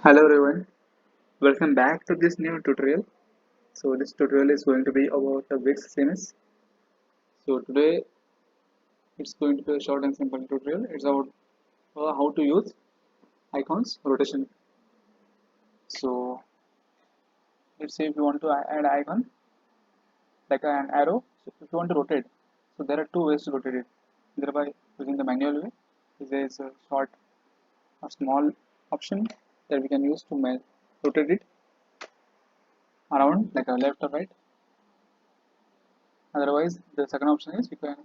Hello everyone, welcome back to this new tutorial. So this tutorial is going to be about the Wix CMS. So today it's going to be a short and simple tutorial. It's about how to use icons rotation. So let's say if you want to add icon like an arrow, so if you want to rotate, so there are two ways to rotate it. Either by using the manual way, there is a small option that we can use to rotate it around like a left or right. Otherwise, the second option is you can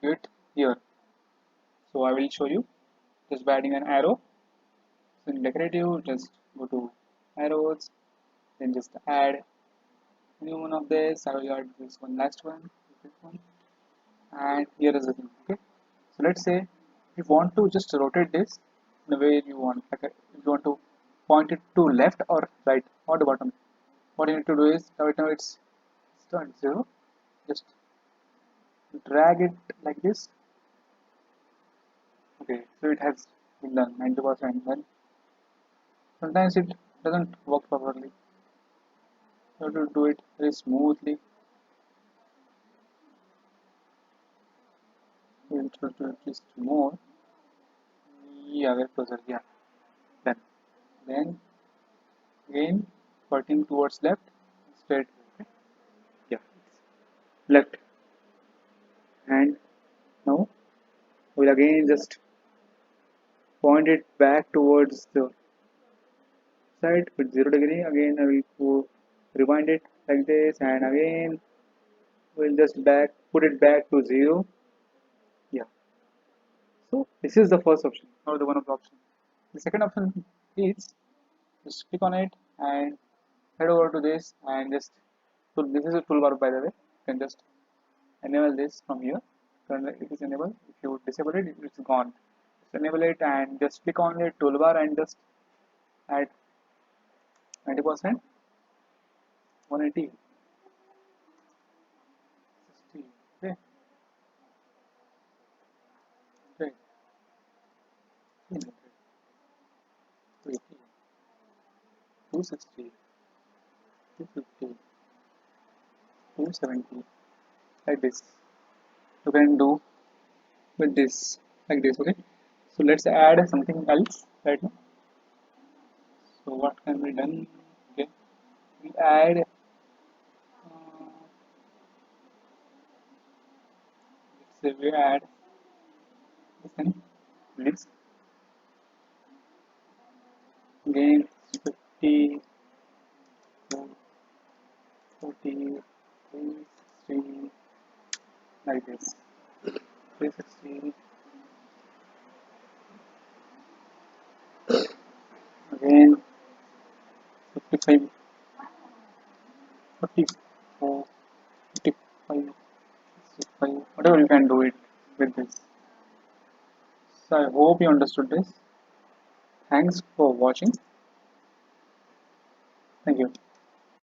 do it here. So I will show you just by adding an arrow. So in decorative, just go to arrows, then just add new one of this. I will add this one last one, this one, and here is the thing. Okay. So let's say if you want to just rotate this the way you want, like if you want to point it to left or right or the bottom, what you need to do is right now it's at 0. Just drag it like this. Okay, so it has been done 90%. Then sometimes it doesn't work properly. You have to do it very smoothly. We'll try to adjust more. Yeah, very closer. Yeah, done. Then again, pointing towards left, straight. Okay. Yeah, left. And now we'll again just point it back towards the side with 0 degree. Again, I will go rewind it like this, and again we'll just put it back to 0. Yeah. So this is the first option, or the one of the option. The second option is just click on it and head over to this and just so this is a toolbar by the way. You can just enable this from here. Currently it is enabled. If you disable it, it's gone. Just enable it and just click on the toolbar and just add 90%, 180, 60, okay, okay, 300, 280, 260, 250, 270, like this. You can do with this like this, okay. So let's add something else right now. So what can be done? Okay, we add let's say we add this thing, this again 50, 40, 360, like this, 360, again 55, 44, 55, 65, whatever you can do it with this. So I hope you understood this. Thanks for watching. Thank you.